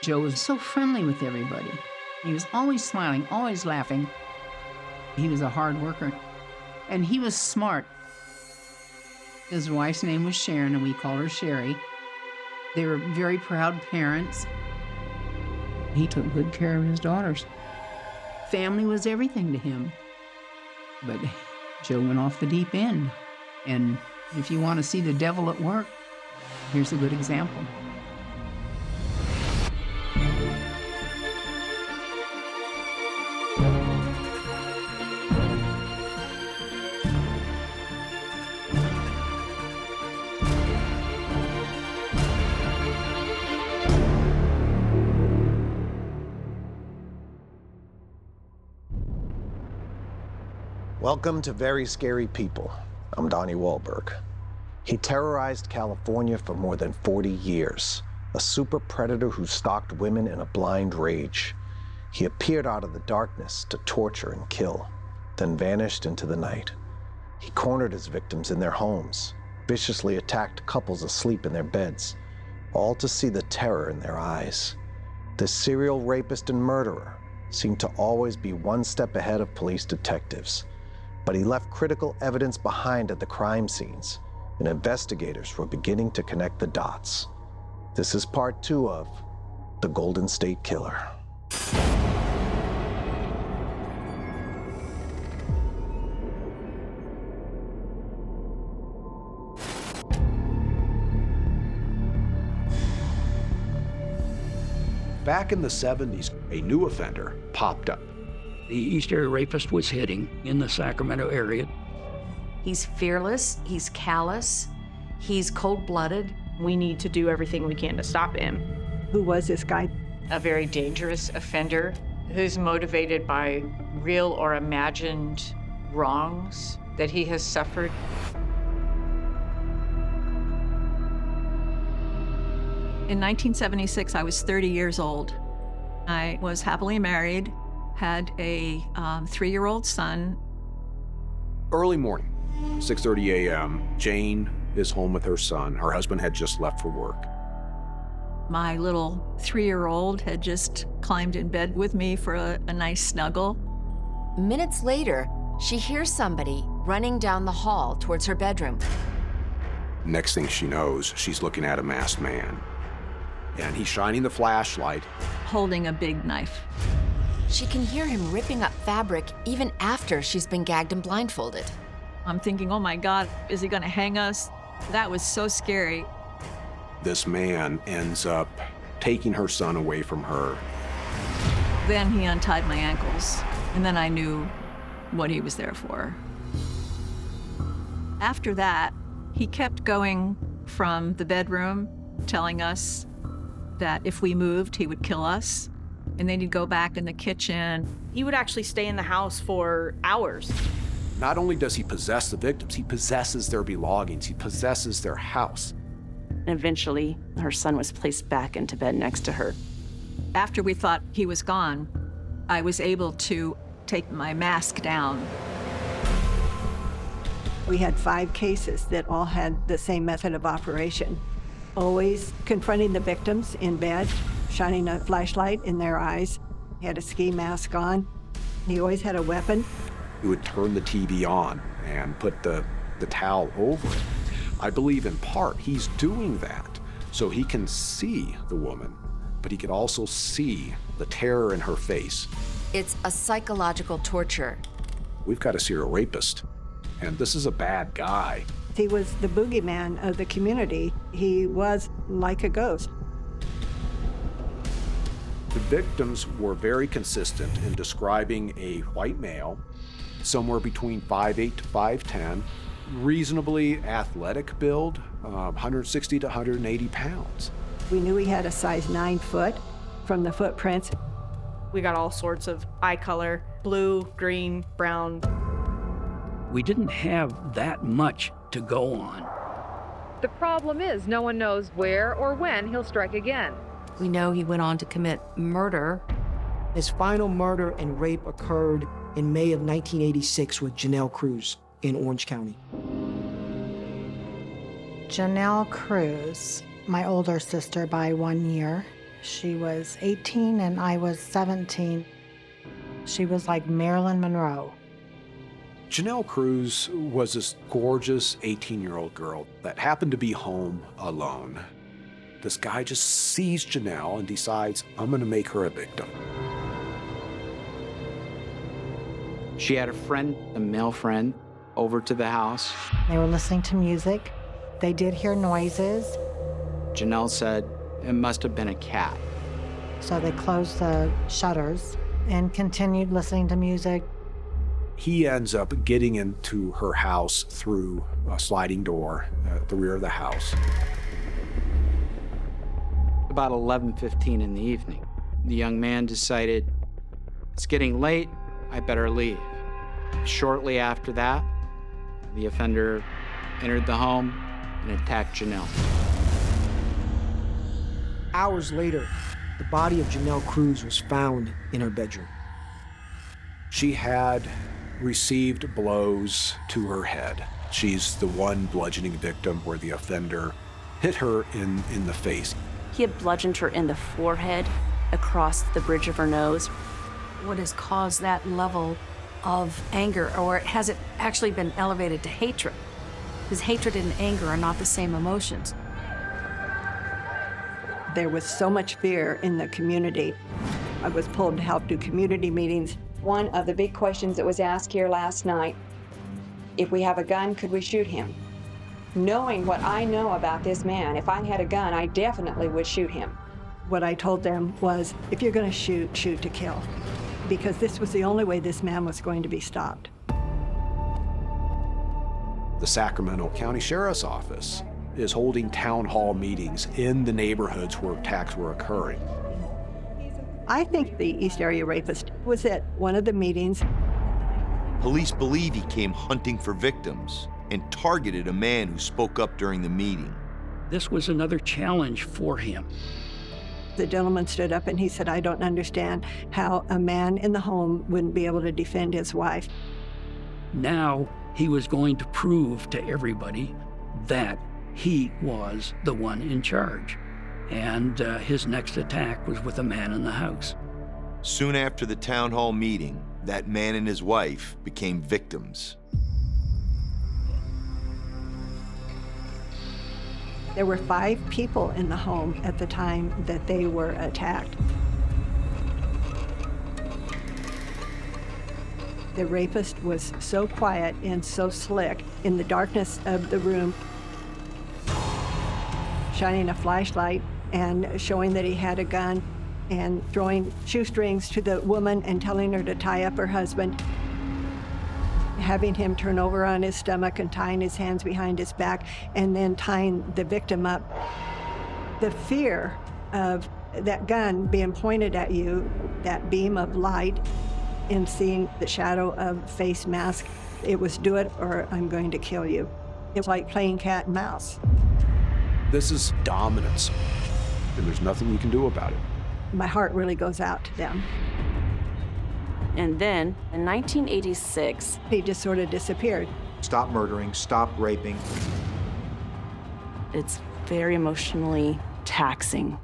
Joe was so friendly with everybody. He was always smiling, always laughing. He was a hard worker, and he was smart. His wife's name was Sharon, and we called her Sherry. They were very proud parents. He took good care of his daughters. Family was everything to him. But Joe went off the deep end. And if you want to see the devil at work, here's a good example. Welcome to Very Scary People. I'm Donnie Wahlberg. He terrorized California for more than 40 years, a super predator who stalked women in a blind rage. He appeared out of the darkness to torture and kill, then vanished into the night. He cornered his victims in their homes, viciously attacked couples asleep in their beds, all to see the terror in their eyes. This serial rapist and murderer seemed to always be one step ahead of police detectives. But he left critical evidence behind at the crime scenes, and investigators were beginning to connect the dots. This is part 2 of The Golden State Killer. Back in the 70s, a new offender popped up. The East Area Rapist was hitting in the Sacramento area. He's fearless, he's callous, he's cold-blooded. We need to do everything we can to stop him. Who was this guy? A very dangerous offender who's motivated by real or imagined wrongs that he has suffered. In 1976, I was 30 years old. I was happily married, had a 3-year-old son. Early morning, 6:30 a.m., Jane is home with her son. Her husband had just left for work. My little 3-year-old had just climbed in bed with me for a nice snuggle. Minutes later, she hears somebody running down the hall towards her bedroom. Next thing she knows, she's looking at a masked man. And he's shining the flashlight. Holding a big knife. She can hear him ripping up fabric even after she's been gagged and blindfolded. I'm thinking, oh my God, is he gonna hang us? That was so scary. This man ends up taking her son away from her. Then he untied my ankles, and then I knew what he was there for. After that, he kept going from the bedroom, telling us that if we moved, he would kill us. And then he'd go back in the kitchen. He would actually stay in the house for hours. Not only does he possess the victims, he possesses their belongings, he possesses their house. And eventually, her son was placed back into bed next to her. After we thought he was gone, I was able to take my mask down. We had 5 cases that all had the same method of operation. Always confronting the victims in bed, shining a flashlight in their eyes. He had a ski mask on. He always had a weapon. He would turn the TV on and put the towel over it. I believe in part he's doing that so he can see the woman, but he could also see the terror in her face. It's a psychological torture. We've got a serial rapist, and this is a bad guy. He was the boogeyman of the community. He was like a ghost. The victims were very consistent in describing a white male, somewhere between 5'8" to 5'10", reasonably athletic build, 160 to 180 pounds. We knew he had a size 9 foot from the footprints. We got all sorts of eye color, blue, green, brown. We didn't have that much to go on. The problem is no one knows where or when he'll strike again. We know he went on to commit murder. His final murder and rape occurred in May of 1986 with Janelle Cruz in Orange County. Janelle Cruz, my older sister by 1 year. She was 18 and I was 17. She was like Marilyn Monroe. Janelle Cruz was this gorgeous 18-year-old girl that happened to be home alone. This guy just sees Janelle and decides, I'm gonna make her a victim. She had a friend, a male friend, over to the house. They were listening to music. They did hear noises. Janelle said it must have been a cat. So they closed the shutters and continued listening to music. He ends up getting into her house through a sliding door at the rear of the house. About 11:15 in the evening, the young man decided, it's getting late, I better leave. Shortly after that, the offender entered the home and attacked Janelle. Hours later, the body of Janelle Cruz was found in her bedroom. She had received blows to her head. She's the one bludgeoning victim where the offender hit her in the face. He had bludgeoned her in the forehead, across the bridge of her nose. What has caused that level of anger, or has it actually been elevated to hatred? Because hatred and anger are not the same emotions. There was so much fear in the community. I was pulled to help do community meetings. One of the big questions that was asked here last night, if we have a gun, could we shoot him? Knowing what I know about this man, if I had a gun, I definitely would shoot him. What I told them was, if you're going to shoot, shoot to kill. Because this was the only way this man was going to be stopped. The Sacramento County Sheriff's Office is holding town hall meetings in the neighborhoods where attacks were occurring. I think the East Area Rapist was at one of the meetings. Police believe he came hunting for victims and targeted a man who spoke up during the meeting. This was another challenge for him. The gentleman stood up and he said, I don't understand how a man in the home wouldn't be able to defend his wife. Now he was going to prove to everybody that he was the one in charge. And his next attack was with a man in the house. Soon after the town hall meeting, that man and his wife became victims. There were 5 people in the home at the time that they were attacked. The rapist was so quiet and so slick in the darkness of the room, shining a flashlight and showing that he had a gun and throwing shoestrings to the woman and telling her to tie up her husband, having him turn over on his stomach and tying his hands behind his back and then tying the victim up. The fear of that gun being pointed at you, that beam of light, and seeing the shadow of face mask, it was do it or I'm going to kill you. It's like playing cat and mouse. This is dominance, and there's nothing you can do about it. My heart really goes out to them. And then, in 1986, he just sort of disappeared. Stop murdering, stop raping. It's very emotionally taxing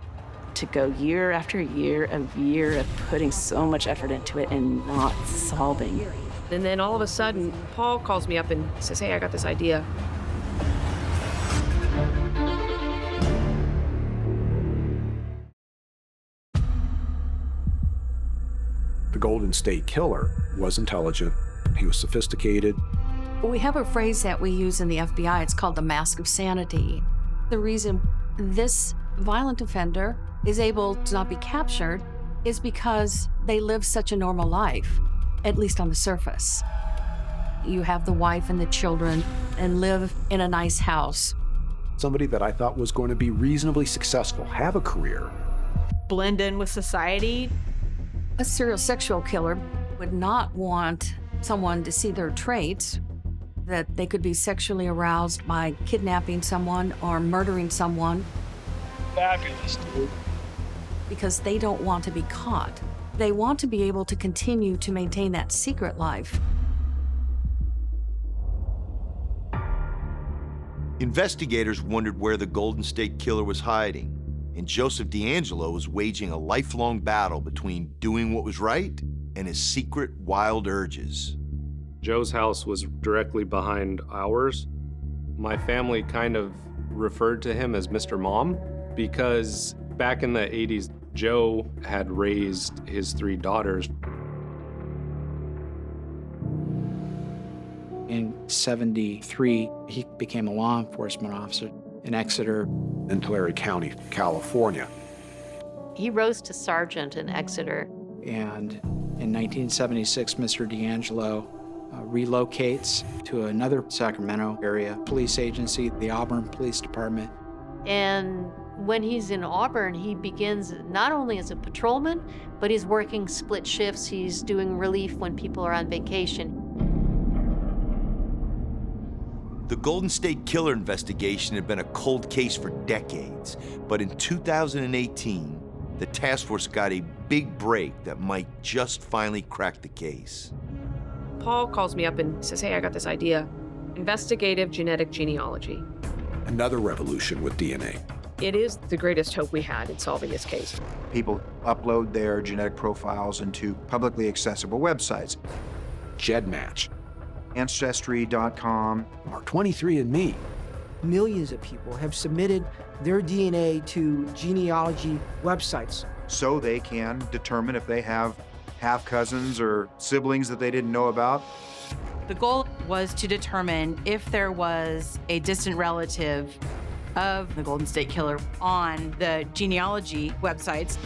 to go year after year of putting so much effort into it and not solving. And then all of a sudden, Paul calls me up and says, hey, I got this idea. The Golden State Killer was intelligent, he was sophisticated. We have a phrase that we use in the FBI, it's called the mask of sanity. The reason this violent offender is able to not be captured is because they live such a normal life, at least on the surface. You have the wife and the children and live in a nice house. Somebody that I thought was going to be reasonably successful, have a career. Blend in with society. A serial sexual killer would not want someone to see their traits, that they could be sexually aroused by kidnapping someone or murdering someone. Fabulous, dude. Because they don't want to be caught. They want to be able to continue to maintain that secret life. Investigators wondered where the Golden State Killer was hiding and Joseph DeAngelo was waging a lifelong battle between doing what was right and his secret wild urges. Joe's house was directly behind ours. My family kind of referred to him as Mr. Mom because back in the 80s, Joe had raised his 3 daughters. In 73, he became a law enforcement officer in Exeter. In Tulare County, California. He rose to sergeant in Exeter. And in 1976, Mr. DeAngelo relocates to another Sacramento area police agency, the Auburn Police Department. And when he's in Auburn, he begins not only as a patrolman, but he's working split shifts. He's doing relief when people are on vacation. The Golden State Killer investigation had been a cold case for decades, but in 2018, the task force got a big break that might just finally crack the case. Paul calls me up and says, hey, I got this idea. Investigative genetic genealogy. Another revolution with DNA. It is the greatest hope we had in solving this case. People upload their genetic profiles into publicly accessible websites. GEDmatch. Ancestry.com. Or 23andMe. Millions of people have submitted their DNA to genealogy websites. So they can determine if they have half-cousins or siblings that they didn't know about. The goal was to determine if there was a distant relative of the Golden State Killer on the genealogy websites.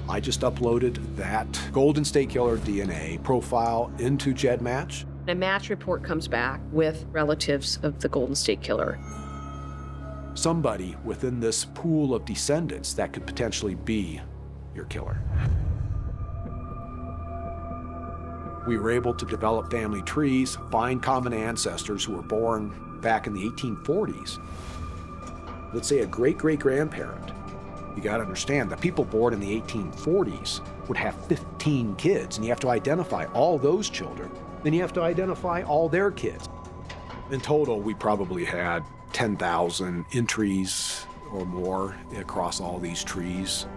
I just uploaded that Golden State Killer DNA profile into GEDmatch. A match report comes back with relatives of the Golden State Killer. Somebody within this pool of descendants that could potentially be your killer. We were able to develop family trees, find common ancestors who were born back in the 1840s. Let's say a great-great-grandparent. You got to understand that people born in the 1840s would have 15 kids, and you have to identify all those children. Then you have to identify all their kids. In total, we probably had 10,000 entries or more across all these trees.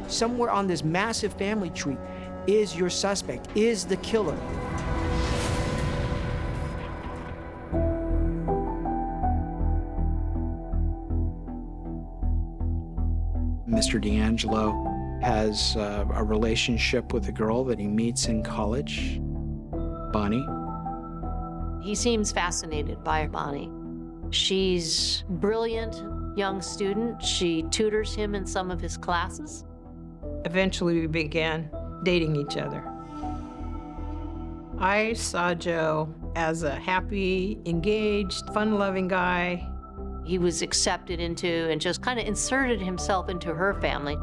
Somewhere on this massive family tree is your suspect, is the killer. Mr. DeAngelo has a relationship with a girl that he meets in college, Bonnie. He seems fascinated by Bonnie. She's a brilliant young student. She tutors him in some of his classes. Eventually, we began dating each other. I saw Joe as a happy, engaged, fun-loving guy. He was accepted into and just kind of inserted himself into her family.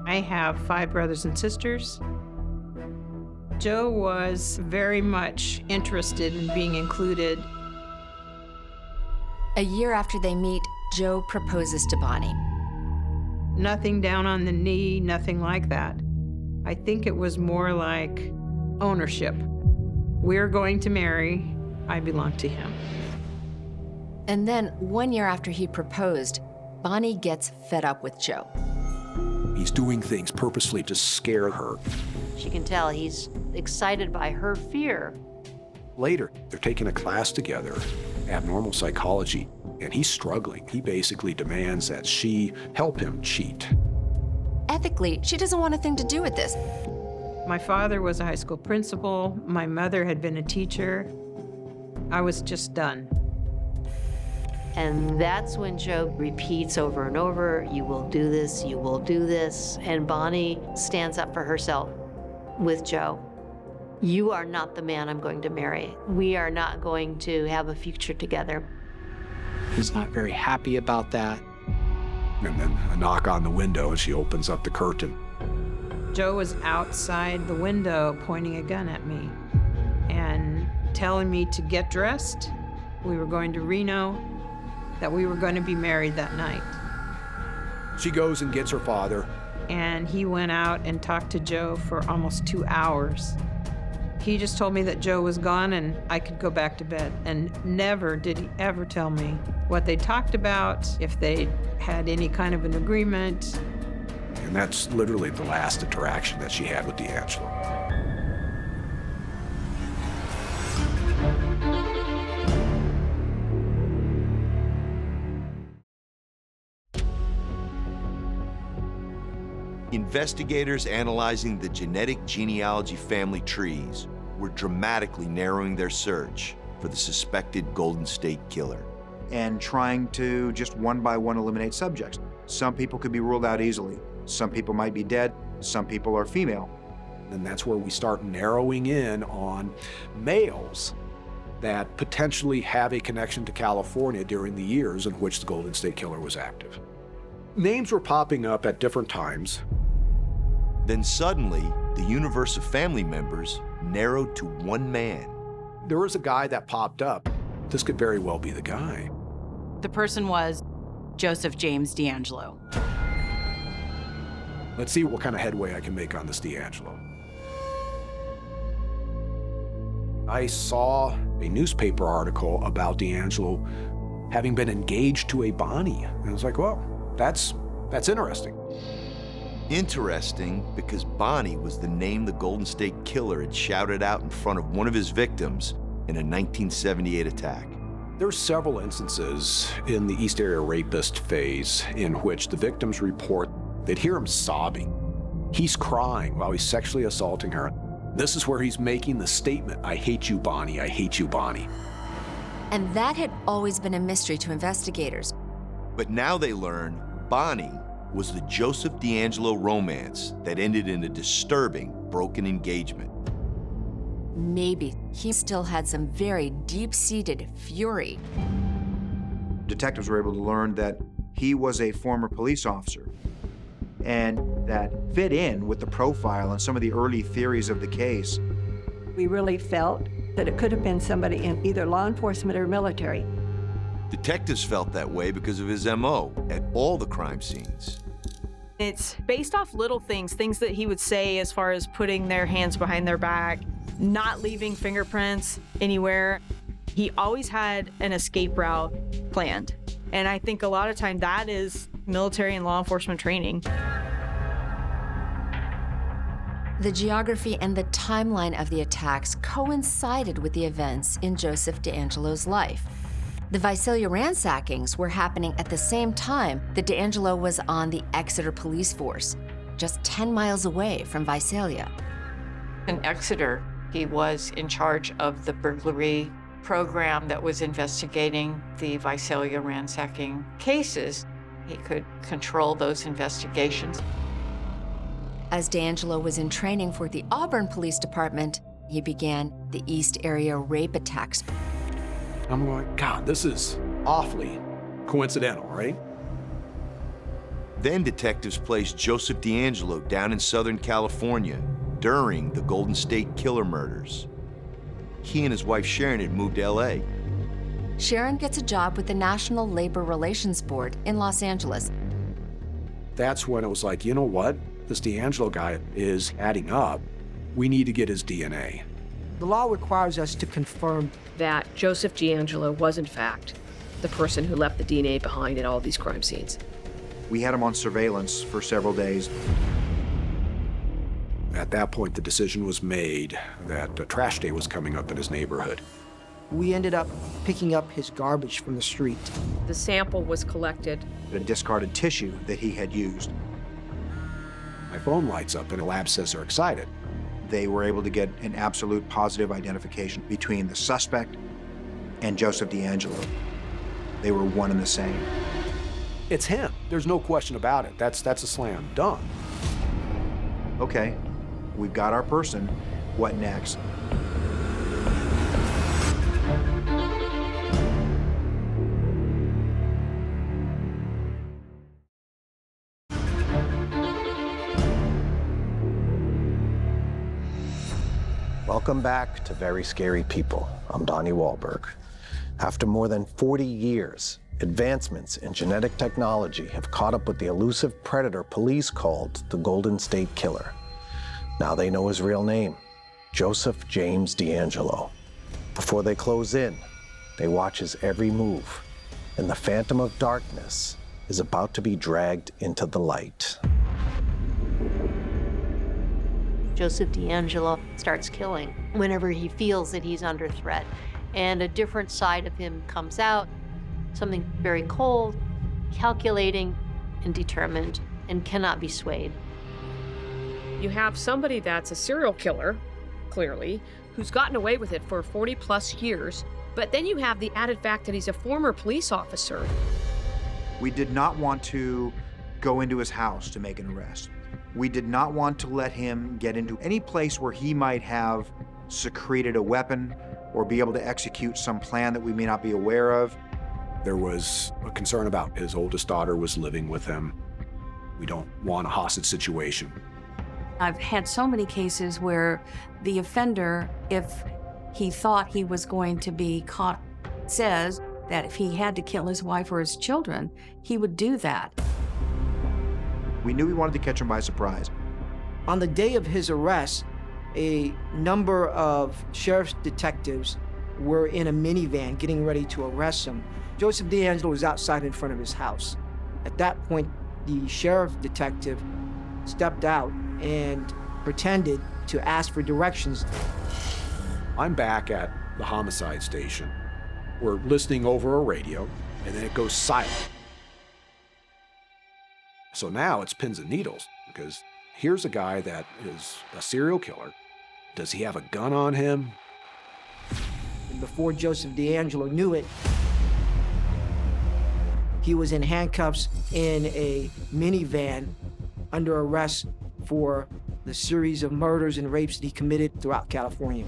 I have 5 brothers and sisters. Joe was very much interested in being included. A year after they meet, Joe proposes to Bonnie. Nothing down on the knee, nothing like that. I think it was more like ownership. We're going to marry. I belong to him. And then 1 year after he proposed, Bonnie gets fed up with Joe. He's doing things purposely to scare her. She can tell he's excited by her fear. Later, they're taking a class together, abnormal psychology, and he's struggling. He basically demands that she help him cheat. Ethically, she doesn't want a thing to do with this. My father was a high school principal. My mother had been a teacher. I was just done. And that's when Joe repeats over and over, you will do this, you will do this. And Bonnie stands up for herself with Joe. You are not the man I'm going to marry. We are not going to have a future together. He's not very happy about that. And then a knock on the window, and she opens up the curtain. Joe was outside the window pointing a gun at me and telling me to get dressed. We were going to Reno, that we were going to be married that night. She goes and gets her father. And he went out and talked to Joe for almost 2 hours. He just told me that Joe was gone and I could go back to bed. And never did he ever tell me what they talked about, if they had any kind of an agreement. And that's literally the last interaction that she had with DeAngelo. Investigators analyzing the genetic genealogy family trees were dramatically narrowing their search for the suspected Golden State Killer. And trying to just one by one eliminate subjects. Some people could be ruled out easily. Some people might be dead. Some people are female. And that's where we start narrowing in on males that potentially have a connection to California during the years in which the Golden State Killer was active. Names were popping up at different times. Then suddenly, the universe of family members narrowed to one man. There was a guy that popped up. This could very well be the guy. The person was Joseph James DeAngelo. Let's see what kind of headway I can make on this DeAngelo. I saw a newspaper article about DeAngelo having been engaged to a Bonnie. And I was like, well, that's interesting. Interesting because Bonnie was the name the Golden State Killer had shouted out in front of one of his victims in a 1978 attack. There's several instances in the East Area Rapist phase in which the victims report they'd hear him sobbing. He's crying while he's sexually assaulting her. This is where he's making the statement, "I hate you, Bonnie, I hate you, Bonnie." And that had always been a mystery to investigators. But now they learn Bonnie was the Joseph DeAngelo romance that ended in a disturbing broken engagement. Maybe he still had some very deep-seated fury. Detectives were able to learn that he was a former police officer, and that fit in with the profile and some of the early theories of the case. We really felt that it could have been somebody in either law enforcement or military. Detectives felt that way because of his MO at all the crime scenes. It's based off little things that he would say as far as putting their hands behind their back, not leaving fingerprints anywhere. He always had an escape route planned. And I think a lot of time that is military and law enforcement training. The geography and the timeline of the attacks coincided with the events in Joseph DeAngelo's life. The Visalia ransackings were happening at the same time that DeAngelo was on the Exeter police force, just 10 miles away from Visalia. In Exeter, he was in charge of the burglary program that was investigating the Visalia ransacking cases. He could control those investigations. As DeAngelo was in training for the Auburn Police Department, he began the East Area rape attacks. I'm going, God, this is awfully coincidental, right? Then detectives placed Joseph DeAngelo down in Southern California during the Golden State Killer murders. He and his wife Sharon had moved to LA. Sharon gets a job with the National Labor Relations Board in Los Angeles. That's when it was like, you know what? This DeAngelo guy is adding up. We need to get his DNA. The law requires us to confirm that Joseph DeAngelo was, in fact, the person who left the DNA behind at all these crime scenes. We had him on surveillance for several days. At that point, the decision was made that a trash day was coming up in his neighborhood. We ended up picking up his garbage from the street. The sample was collected. A discarded tissue that he had used. My phone lights up and the lab says they're excited. They were able to get an absolute positive identification between the suspect and Joseph DeAngelo. They were one and the same. It's him. There's no question about it. That's a slam dunk. Okay, we've got our person. What next? Welcome back to Very Scary People. I'm Donnie Wahlberg. After more than 40 years, advancements in genetic technology have caught up with the elusive predator police called the Golden State Killer. Now they know his real name. Joseph James DeAngelo. Before they close in, they watch his every move, and the phantom of darkness is about to be dragged into the light. Joseph DeAngelo starts killing whenever he feels that he's under threat, and a different side of him comes out, something very cold, calculating, and determined, and cannot be swayed. You have somebody that's a serial killer, clearly, who's gotten away with it for 40 plus years, but then you have the added fact that he's a former police officer. We did not want to go into his house to make an arrest. We did not want to let him get into any place where he might have secreted a weapon or be able to execute some plan that we may not be aware of. There was a concern about his oldest daughter was living with him. We don't want a hostage situation. I've had so many cases where the offender, if he thought he was going to be caught, says that if he had to kill his wife or his children, he would do that. We knew we wanted to catch him by surprise. On the day of his arrest, a number of sheriff's detectives were in a minivan getting ready to arrest him. Joseph DeAngelo was outside in front of his house. At that point, the sheriff detective stepped out and pretended to ask for directions. I'm back at the homicide station. We're listening over a radio, and then it goes silent. So now it's pins and needles, because here's a guy that is a serial killer. Does he have a gun on him? And before Joseph DeAngelo knew it, he was in handcuffs in a minivan under arrest for the series of murders and rapes that he committed throughout California.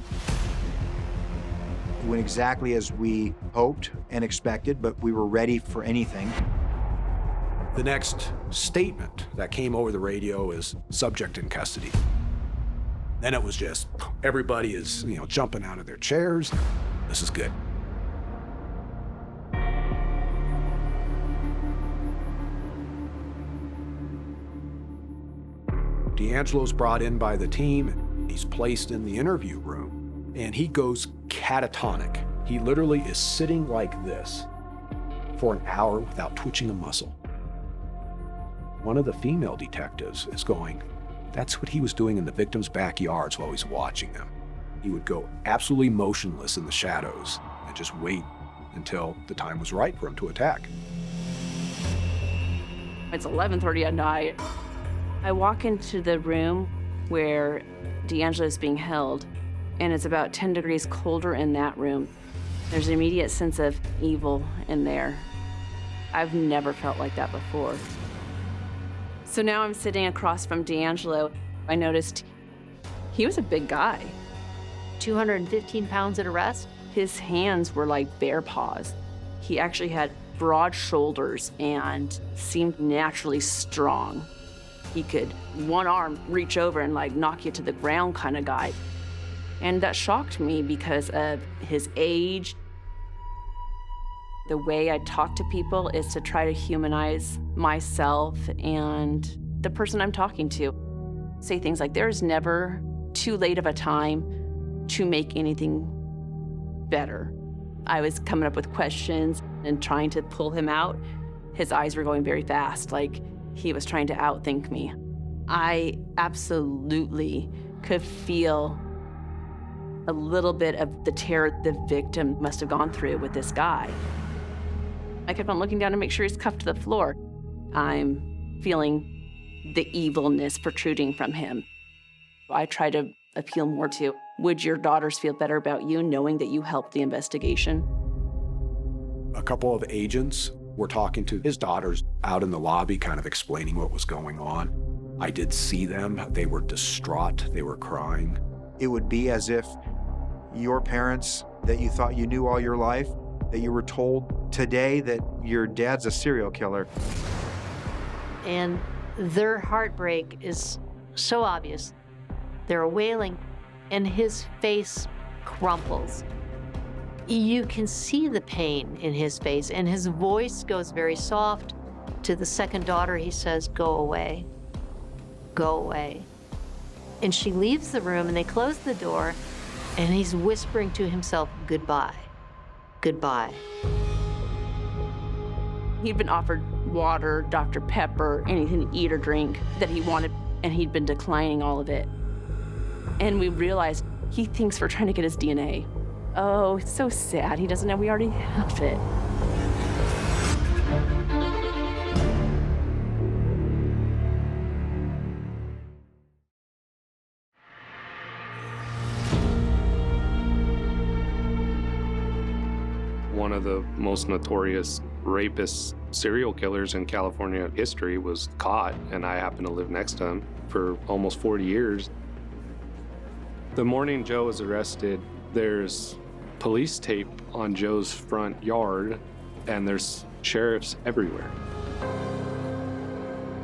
It went exactly as we hoped and expected, but we were ready for anything. The next statement that came over the radio is subject in custody. Then it was just, everybody is, jumping out of their chairs. This is good. DeAngelo's brought in by the team. He's placed in the interview room, and he goes catatonic. He literally is sitting like this for an hour without twitching a muscle. One of the female detectives is going, that's what he was doing in the victim's backyards while he's watching them. He would go absolutely motionless in the shadows and just wait until the time was right for him to attack. It's 11:30 at night. I walk into the room where DeAngelo is being held, and it's about 10 degrees colder in that room. There's an immediate sense of evil in there. I've never felt like that before. So now I'm sitting across from DeAngelo. I noticed he was a big guy. 215 pounds at arrest? His hands were like bear paws. He actually had broad shoulders and seemed naturally strong. He could, one arm, reach over and knock you to the ground kind of guy. And that shocked me because of his age. The way I talk to people is to try to humanize myself and the person I'm talking to. Say things like, there's never too late of a time to make anything better. I was coming up with questions and trying to pull him out. His eyes were going very fast, like he was trying to outthink me. I absolutely could feel a little bit of the terror the victim must have gone through with this guy. I kept on looking down to make sure he's cuffed to the floor. I'm feeling the evilness protruding from him. I try to appeal more to, would your daughters feel better about you knowing that you helped the investigation? A couple of agents were talking to his daughters out in the lobby, kind of explaining what was going on. I did see them. They were distraught. They were crying. It would be as if your parents that you thought you knew all your life, that you were told today that your dad's a serial killer. And their heartbreak is so obvious. They're wailing, and his face crumples. You can see the pain in his face, and his voice goes very soft. To the second daughter, he says, "Go away. Go away." And she leaves the room and they close the door and he's whispering to himself, goodbye, goodbye. He'd been offered water, Dr. Pepper, anything to eat or drink that he wanted, and he'd been declining all of it. And we realized he thinks we're trying to get his DNA. Oh, it's so sad. He doesn't know we already have it. One of the most notorious rapist serial killers in California history was caught, and I happened to live next to him for almost 40 years. The morning Joe was arrested, there's police tape on Joe's front yard, and there's sheriffs everywhere.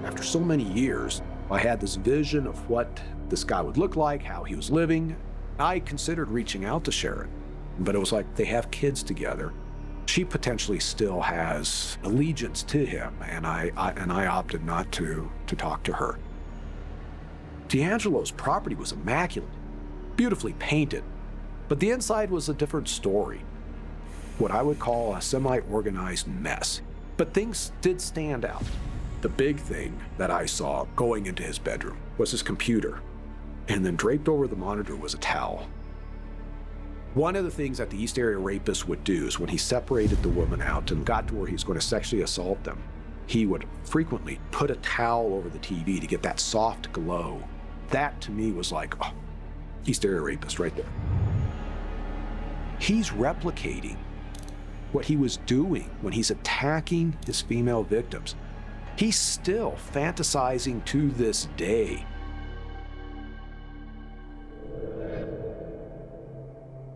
After so many years, I had this vision of what this guy would look like, how he was living. I considered reaching out to Sharon, but it was like they have kids together. She potentially still has allegiance to him, and I opted not to talk to her. DeAngelo's property was immaculate, beautifully painted, but the inside was a different story. What I would call a semi-organized mess. But things did stand out. The big thing that I saw going into his bedroom was his computer, and then draped over the monitor was a towel. One of the things that the East Area rapist would do is when he separated the woman out and got to where he was going to sexually assault them, he would frequently put a towel over the TV to get that soft glow. That to me was like, oh, East Area rapist right there. He's replicating what he was doing when he's attacking his female victims. He's still fantasizing to this day.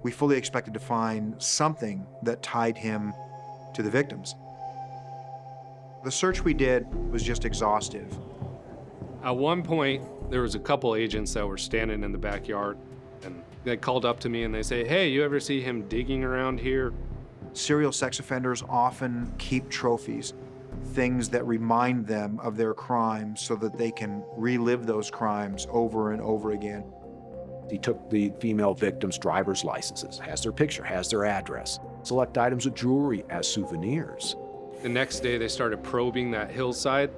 We fully expected to find something that tied him to the victims. The search we did was just exhaustive. At one point, there was a couple agents that were standing in the backyard, and they called up to me and they say, hey, you ever see him digging around here? Serial sex offenders often keep trophies, things that remind them of their crimes so that they can relive those crimes over and over again. He took the female victims' driver's licenses, has their picture, has their address, select items of jewelry as souvenirs. The next day, they started probing that hillside.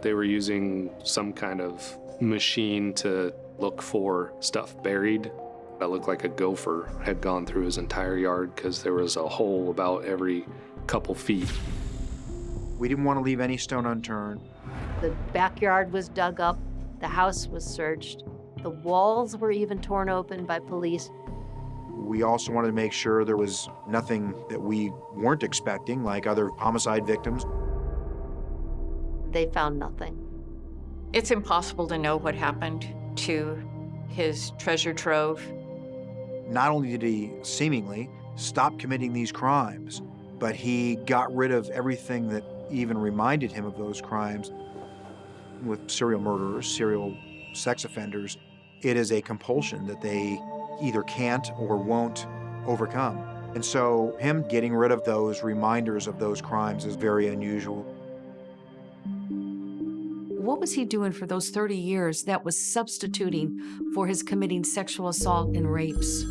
They were using some kind of machine to look for stuff buried. That looked like a gopher had gone through his entire yard because there was a hole about every couple feet. We didn't want to leave any stone unturned. The backyard was dug up, the house was searched, the walls were even torn open by police. We also wanted to make sure there was nothing that we weren't expecting, like other homicide victims. They found nothing. It's impossible to know what happened to his treasure trove. Not only did he seemingly stop committing these crimes, but he got rid of everything that even reminded him of those crimes. With serial murderers, serial sex offenders, it is a compulsion that they either can't or won't overcome. And so him getting rid of those reminders of those crimes is very unusual. What was he doing for those 30 years that was substituting for his committing sexual assault and rapes?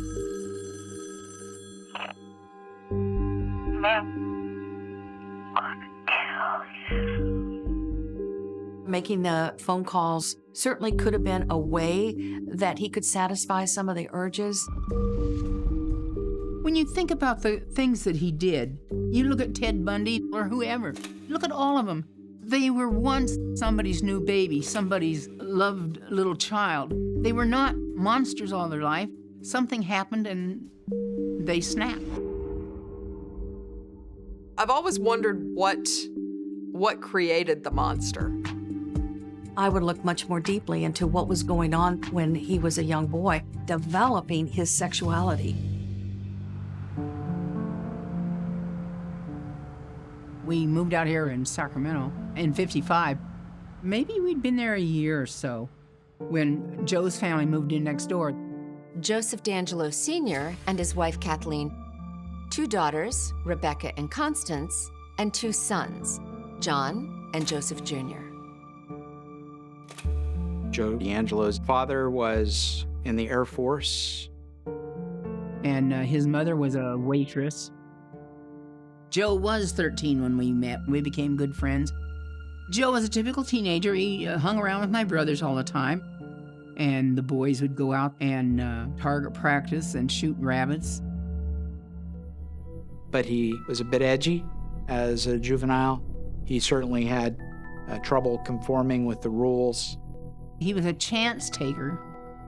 Making the phone calls certainly could have been a way that he could satisfy some of the urges. When you think about the things that he did, you look at Ted Bundy or whoever, look at all of them. They were once somebody's new baby, somebody's loved little child. They were not monsters all their life. Something happened and they snapped. I've always wondered what created the monster. I would look much more deeply into what was going on when he was a young boy, developing his sexuality. We moved out here in Sacramento in '55. Maybe we'd been there a year or so when Joe's family moved in next door. Joseph DeAngelo Sr. and his wife Kathleen, 2 daughters, Rebecca and Constance, and 2 sons, John and Joseph Jr. Joe DeAngelo's father was in the Air Force. And his mother was a waitress. Joe was 13 when we met. We became good friends. Joe was a typical teenager. He hung around with my brothers all the time. And the boys would go out and target practice and shoot rabbits. But he was a bit edgy as a juvenile. He certainly had trouble conforming with the rules. He was a chance taker.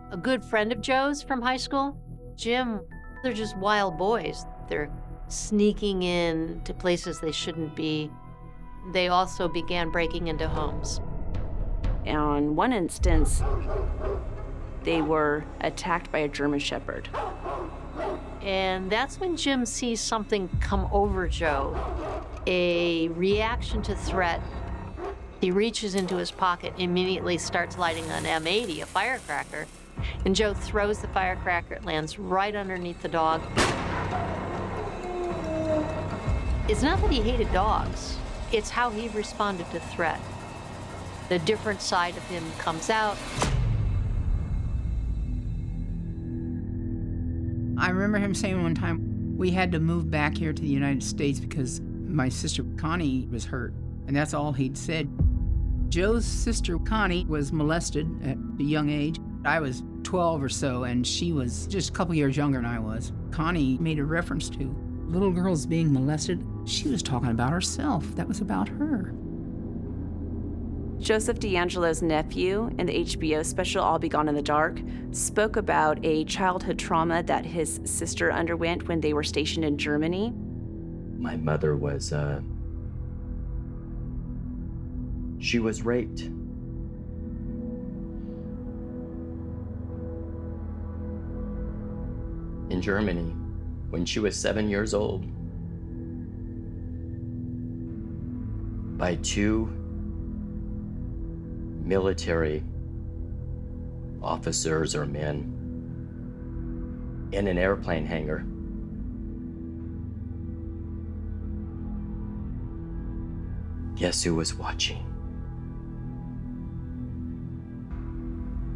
A good friend of Joe's from high school, Jim, they're just wild boys. They're sneaking in to places they shouldn't be. They also began breaking into homes. On one instance, they were attacked by a German Shepherd. And that's when Jim sees something come over Joe, a reaction to threat. He reaches into his pocket, immediately starts lighting an M80, a firecracker, and Joe throws the firecracker. It lands right underneath the dog. It's not that he hated dogs, it's how he responded to threat. The different side of him comes out. I remember him saying one time, we had to move back here to the United States because my sister Connie was hurt, and that's all he'd said. Joe's sister Connie was molested at a young age. I was 12 or so, and she was just a couple years younger than I was. Connie made a reference to little girls being molested. She was talking about herself. That was about her. Joseph DeAngelo's nephew in the HBO special I'll Be Gone in the Dark spoke about a childhood trauma that his sister underwent when they were stationed in Germany. My mother was, she was raped. In Germany, when she was 7 years old, by two military officers or men in an airplane hangar. Guess who was watching?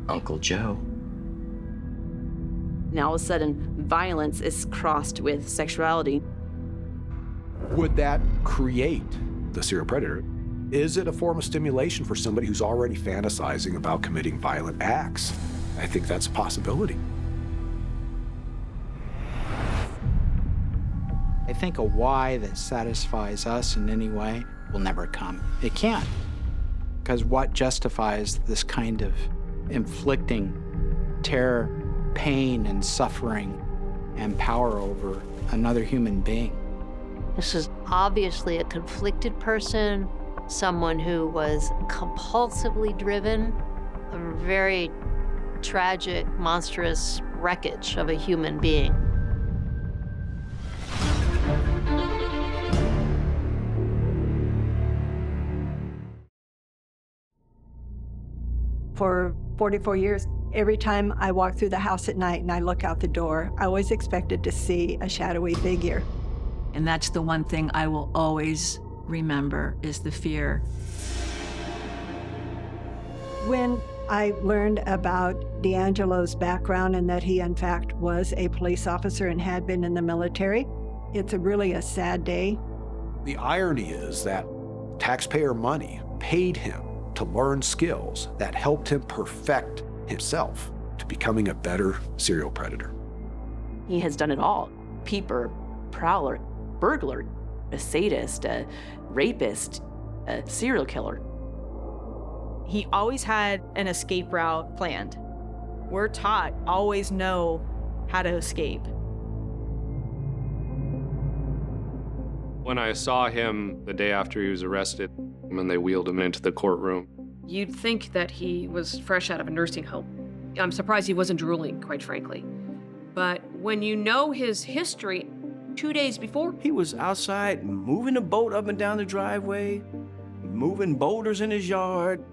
Uncle Joe. Now all of a sudden, violence is crossed with sexuality. Would that create the serial predator? Is it a form of stimulation for somebody who's already fantasizing about committing violent acts? I think that's a possibility. I think a why that satisfies us in any way will never come. It can't. Because what justifies this kind of inflicting terror, pain, and suffering and power over another human being? This is obviously a conflicted person, someone who was compulsively driven, a very tragic, monstrous wreckage of a human being. For 44 years, every time I walk through the house at night and I look out the door, I always expected to see a shadowy figure. And that's the one thing I will always remember is the fear. When I learned about DeAngelo's background and that he, in fact, was a police officer and had been in the military, it's really a sad day. The irony is that taxpayer money paid him to learn skills that helped him perfect himself to becoming a better serial predator. He has done it all. Peeper, prowler, burglar, a sadist, a rapist, a serial killer. He always had an escape route planned. We're taught, always know how to escape. When I saw him the day after he was arrested, when they wheeled him into the courtroom, You'd think that he was fresh out of a nursing home. I'm surprised he wasn't drooling, quite frankly. But when you know his history, 2 days before, he was outside moving the boat up and down the driveway, moving boulders in his yard,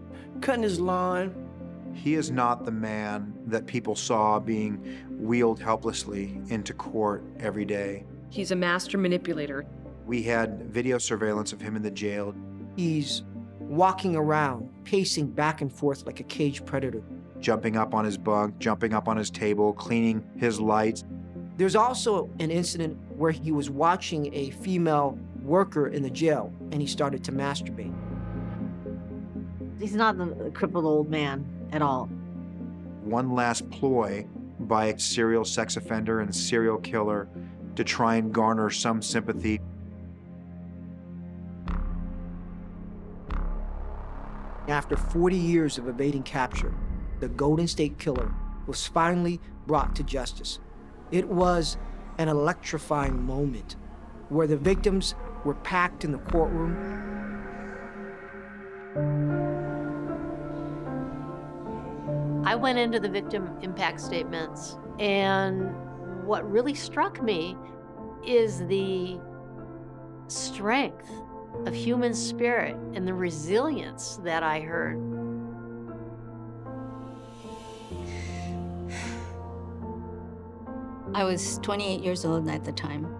cutting his lawn. He is not the man that people saw being wheeled helplessly into court every day. He's a master manipulator. We had video surveillance of him in the jail. He's walking around, pacing back and forth like a caged predator. Jumping up on his bunk, jumping up on his table, cleaning his lights. There's also an incident where he was watching a female worker in the jail and he started to masturbate. He's not the crippled old man at all. One last ploy by a serial sex offender and serial killer to try and garner some sympathy. After 40 years of evading capture, the Golden State Killer was finally brought to justice. It was an electrifying moment where the victims were packed in the courtroom. I went into the victim impact statements, and what really struck me is the strength of human spirit and the resilience that I heard. I was 28 years old at the time.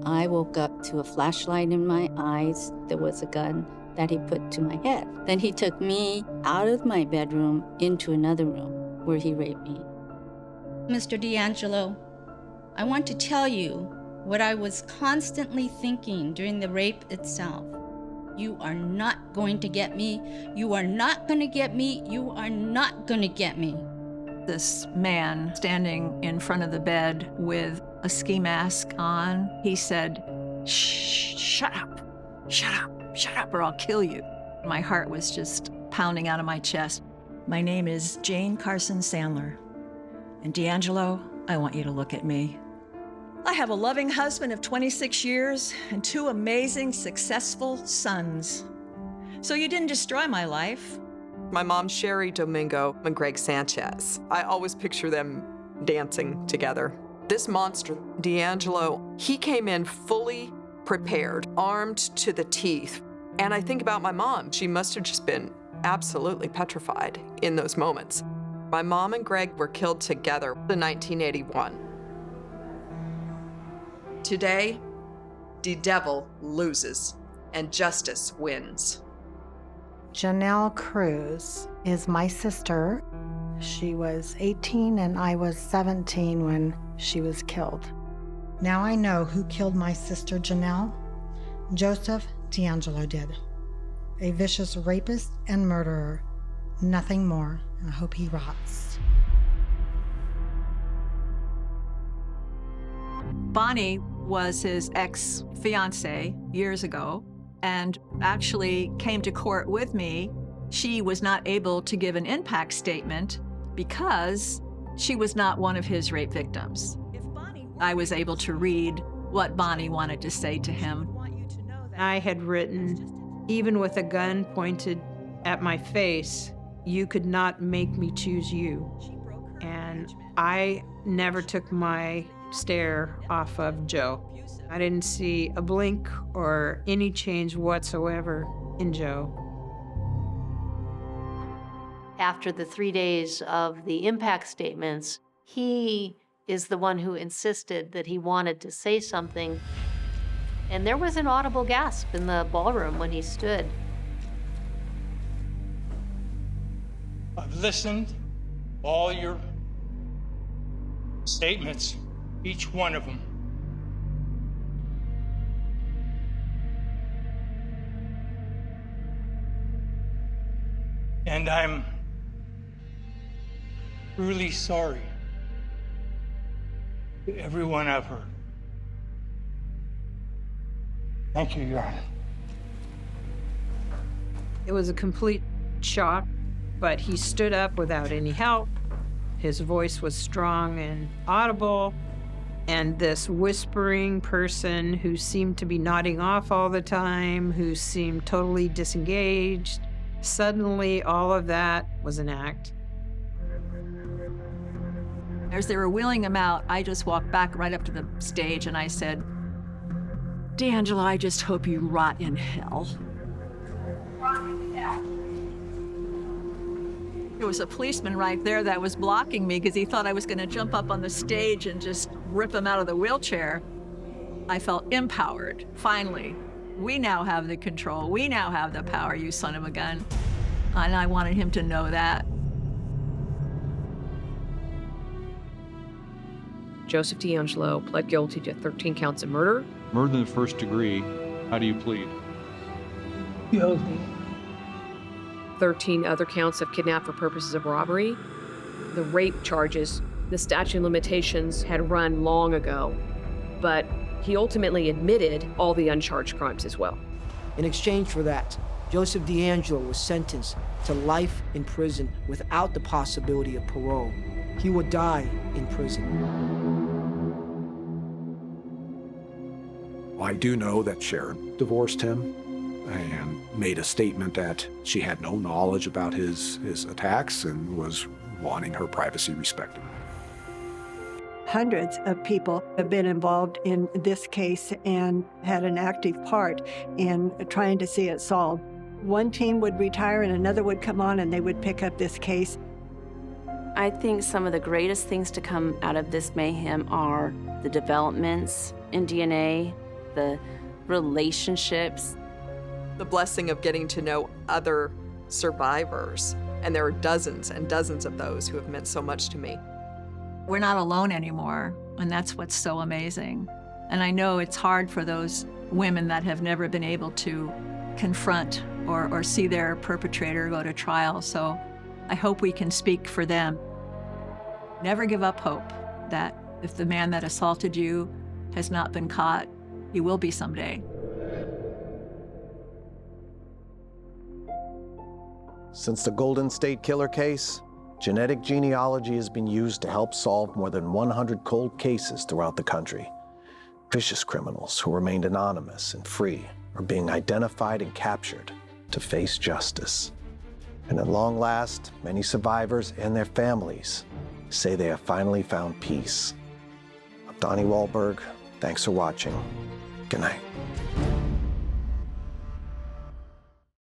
I woke up to a flashlight in my eyes. There was a gun that he put to my head. Then he took me out of my bedroom into another room where he raped me. Mr. DeAngelo, I want to tell you what I was constantly thinking during the rape itself. You are not going to get me. You are not going to get me. You are not going to get me. This man standing in front of the bed with a ski mask on, he said, "Shh, shut up, shut up, shut up, or I'll kill you." My heart was just pounding out of my chest. My name is Jane Carson Sandler. And DeAngelo, I want you to look at me. I have a loving husband of 26 years and 2 amazing, successful sons. So you didn't destroy my life. My mom, Sherry Domingo, and Greg Sanchez. I always picture them dancing together. This monster, DeAngelo, he came in fully prepared, armed to the teeth. And I think about my mom. She must have just been absolutely petrified in those moments. My mom and Greg were killed together in 1981. Today, the devil loses and justice wins. Janelle Cruz is my sister. She was 18 and I was 17 when she was killed. Now I know who killed my sister Janelle. Joseph DeAngelo did. A vicious rapist and murderer. Nothing more. I hope he rots. Bonnie was his ex-fiancée years ago and actually came to court with me. She was not able to give an impact statement because she was not one of his rape victims. I was able to read what Bonnie wanted to say to him. I had written, even with a gun pointed at my face, you could not make me choose you. And I never took my stare off of Joe. I didn't see a blink or any change whatsoever in Joe. After the 3 days of the impact statements, he is the one who insisted that he wanted to say something. And there was an audible gasp in the ballroom when he stood. I've listened, all your statements, each one of them. And I'm really sorry to everyone I've hurt. Thank you, Your Honor. It was a complete shock, but he stood up without any help. His voice was strong and audible, and this whispering person who seemed to be nodding off all the time, who seemed totally disengaged, suddenly all of that was an act. As they were wheeling him out, I just walked back right up to the stage and I said, "DeAngelo, I just hope you rot in hell." There was a policeman right there that was blocking me because he thought I was going to jump up on the stage and just rip him out of the wheelchair. I felt empowered, finally, We now have the control. We now have the power, you son of a gun. And I wanted him to know that. Joseph DeAngelo pled guilty to 13 counts of murder. Murder in the first degree. How do you plead? Guilty. 13 other counts of kidnap for purposes of robbery. The rape charges, the statute of limitations had run long ago, but he ultimately admitted all the uncharged crimes as well. In exchange for that, Joseph DeAngelo was sentenced to life in prison without the possibility of parole. He would die in prison. I do know that Sharon divorced him and made a statement that she had no knowledge about his attacks and was wanting her privacy respected. Hundreds of people have been involved in this case and had an active part in trying to see it solved. One team would retire and another would come on and they would pick up this case. I think some of the greatest things to come out of this mayhem are the developments in DNA, the relationships. The blessing of getting to know other survivors. And there are dozens and dozens of those who have meant so much to me. We're not alone anymore, and that's what's so amazing. And I know it's hard for those women that have never been able to confront or see their perpetrator go to trial, so I hope we can speak for them. Never give up hope that if the man that assaulted you has not been caught, he will be someday. Since the Golden State Killer case, genetic genealogy has been used to help solve more than 100 cold cases throughout the country. Vicious criminals who remained anonymous and free are being identified and captured to face justice. And at long last, many survivors and their families say they have finally found peace. I'm Donnie Wahlberg. Thanks for watching. Good night.